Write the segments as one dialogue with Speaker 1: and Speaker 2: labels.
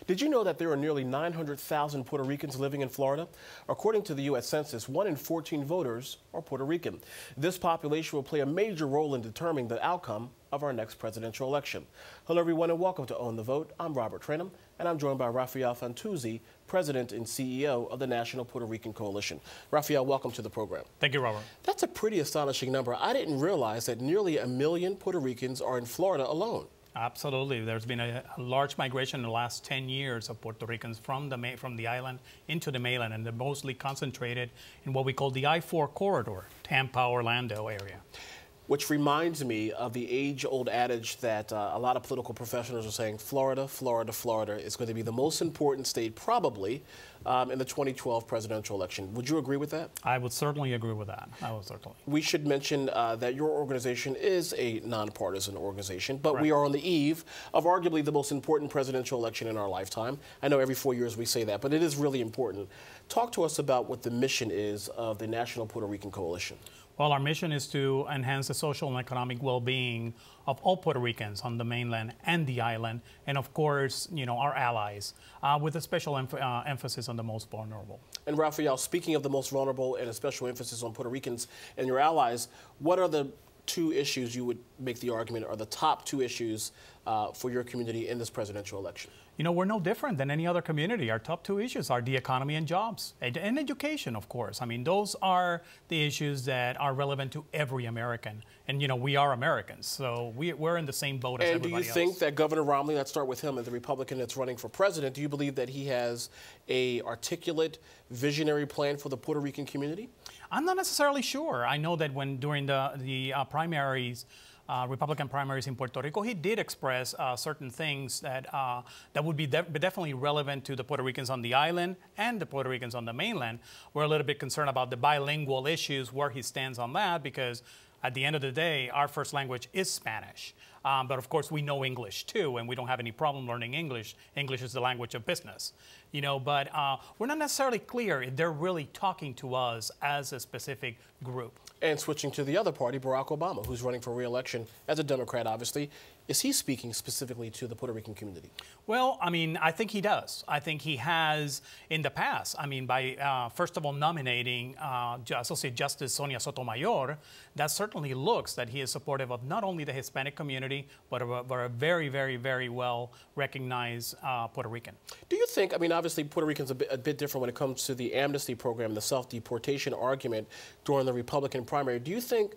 Speaker 1: Did you know that there are nearly 900,000 Puerto Ricans living in Florida? According to the U.S. Census, 1 in 14 voters are Puerto Rican. This population will play a major role in determining the outcome of our next presidential election. Hello, everyone, and welcome to Own the Vote. I'm Robert Trenum, and I'm joined by Rafael Fantuzzi, President and CEO of the National Puerto Rican Coalition. Rafael, welcome to the program.
Speaker 2: Thank you, Robert.
Speaker 1: That's a pretty astonishing number. I didn't realize that nearly 1 million Puerto Ricans are in Florida alone.
Speaker 2: Absolutely. There's been a large migration in the last 10 years of Puerto Ricans from the island into the mainland, and they're mostly concentrated in what we call the I-4 corridor, Tampa, Orlando area.
Speaker 1: Which reminds me of the age-old adage that a lot of political professionals are saying, Florida, Florida, Florida is going to be the most important state probably in the 2012 presidential election. Would you agree with that?
Speaker 2: I would certainly agree with that. I would certainly.
Speaker 1: We should mention that your organization is a nonpartisan organization, but
Speaker 2: Correct.
Speaker 1: we are on the eve of arguably the most important presidential election in our lifetime. I know every 4 years we say that, but it is really important. Talk to us about what the mission is of the National Puerto Rican Coalition.
Speaker 2: Well, our mission is to enhance the social and economic well-being of all Puerto Ricans on the mainland and the island, and of course, you know, our allies, with a special emphasis on the most vulnerable.
Speaker 1: And Rafael, speaking of the most vulnerable and a special emphasis on Puerto Ricans and your allies, what are the two issues you would make the argument are the top two issues for your community in this presidential election?
Speaker 2: You know, we're no different than any other community. Our top two issues are the economy and jobs, and education, of course. I mean, those are the issues that are relevant to every American. And, you know, we are Americans, so we're in the same boat as everybody else.
Speaker 1: And do you think that Governor Romney, let's start with him, as the Republican that's running for president, do you believe that he has a articulate, visionary plan for the Puerto Rican community? I'm
Speaker 2: not necessarily sure. I know that during the primaries, Republican primaries in Puerto Rico, he did express certain things that that would be definitely relevant to the Puerto Ricans on the island and the Puerto Ricans on the mainland. We're a little bit concerned about the bilingual issues, where he stands on that, because at the end of the day, our first language is Spanish. But of course, we know English too, and we don't have any problem learning English. English is the language of business, you know, but we're not necessarily clear if they're really talking to us as a specific group.
Speaker 1: And switching to the other party, Barack Obama, who's running for re-election as a Democrat, obviously, is he speaking specifically to the Puerto Rican community? Well,
Speaker 2: I mean, I think he does. I think he has in the past. I mean, by first of all nominating Associate Justice Sonia Sotomayor, that certainly looks that he is supportive of not only the Hispanic community, but a very, very, very well recognized Puerto Rican.
Speaker 1: Do you think, I mean, obviously Puerto Rican's a bit different when it comes to the amnesty program, the self-deportation argument during the Republican primary. Do you think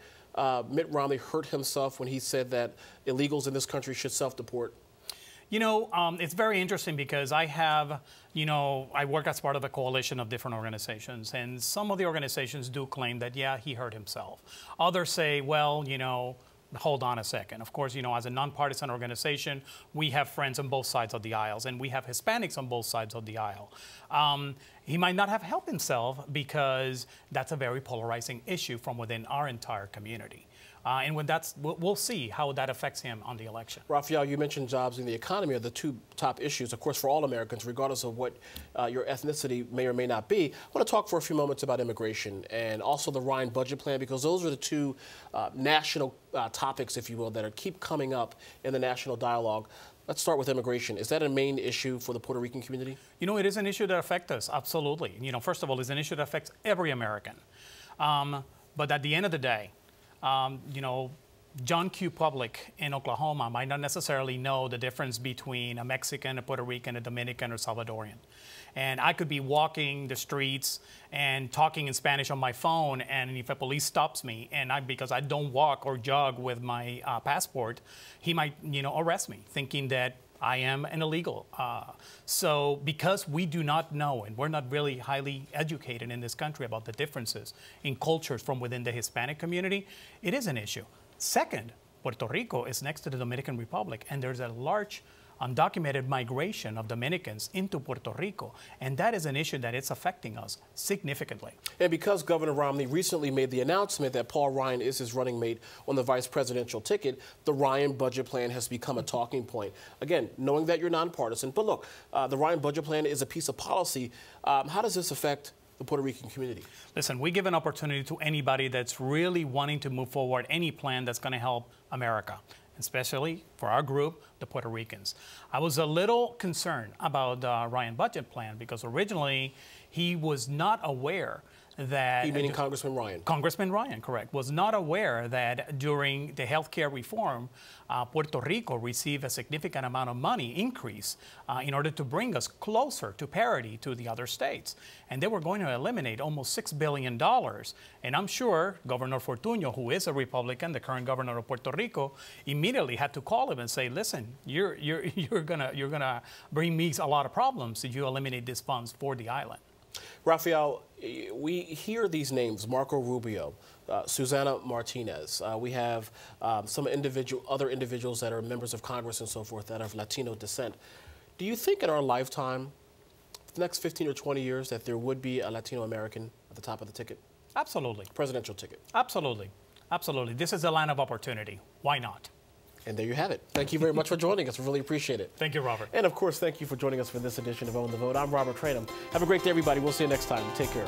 Speaker 1: Mitt Romney hurt himself when he said that illegals in this country should self-deport?
Speaker 2: You know, it's very interesting because I have, you know, I work as part of a coalition of different organizations, and some of the organizations do claim that, yeah, he hurt himself. Others say, well, you know, hold on a second. Of course, you know, as a nonpartisan organization, we have friends on both sides of the aisles, and we have Hispanics on both sides of the aisle. He might not have helped himself because that's a very polarizing issue from within our entire community. And when we'll see how that affects him on the election.
Speaker 1: Rafael, you mentioned jobs and the economy are the two top issues, of course, for all Americans, regardless of what your ethnicity may or may not be. I want to talk for a few moments about immigration and also the Ryan budget plan, because those are the two national topics, if you will, that keep coming up in the national dialogue. Let's start with immigration. Is that a main issue for the Puerto Rican community?
Speaker 2: You know, it is an issue that affects us, absolutely. You know, first of all, it's an issue that affects every American. But at the end of the day, you know, John Q. Public in Oklahoma might not necessarily know the difference between a Mexican, a Puerto Rican, a Dominican, or Salvadorian. And I could be walking the streets and talking in Spanish on my phone, and if a police stops me, and because I don't walk or jog with my passport, he might, you know, arrest me, thinking that I am an illegal. So because we do not know, and we're not really highly educated in this country about the differences in cultures from within the Hispanic community, it is an issue. Second, Puerto Rico is next to the Dominican Republic, and there's a large undocumented migration of Dominicans into Puerto Rico, and that is an issue that is affecting us significantly.
Speaker 1: And because Governor Romney recently made the announcement that Paul Ryan is his running mate on the vice presidential ticket, the Ryan budget plan has become a talking point. Again, knowing that you're nonpartisan, but look, the Ryan budget plan is a piece of policy. How does this affect the Puerto Rican community?
Speaker 2: Listen, we give an opportunity to anybody that's really wanting to move forward any plan that's going to help America. especially for our group, the Puerto Ricans. I was a little concerned about the Ryan budget plan because originally he was not aware that...
Speaker 1: You meaning Congressman Ryan?
Speaker 2: Congressman Ryan, correct, was not aware that during the healthcare reform, Puerto Rico received a significant amount of money increase in order to bring us closer to parity to the other states. And they were going to eliminate almost $6 billion. And I'm sure Governor Fortuño, who is a Republican, the current governor of Puerto Rico, immediately had to call him and say, listen, you're gonna bring me a lot of problems if you eliminate these funds for the island.
Speaker 1: Rafael, we hear these names, Marco Rubio, Susana Martinez. We have some other individuals that are members of Congress and so forth that are of Latino descent. Do you think in our lifetime, the next 15 or 20 years, that there would be a Latino American at the top of the ticket?
Speaker 2: Absolutely.
Speaker 1: Presidential ticket?
Speaker 2: Absolutely. Absolutely. This is a land of opportunity. Why not?
Speaker 1: And there you have it. Thank you very much for joining us. We really appreciate it.
Speaker 2: Thank you, Robert.
Speaker 1: And of course, thank you for joining us for this edition of Own the Vote. I'm Robert Tranum. Have a great day, everybody. We'll see you next time. Take care.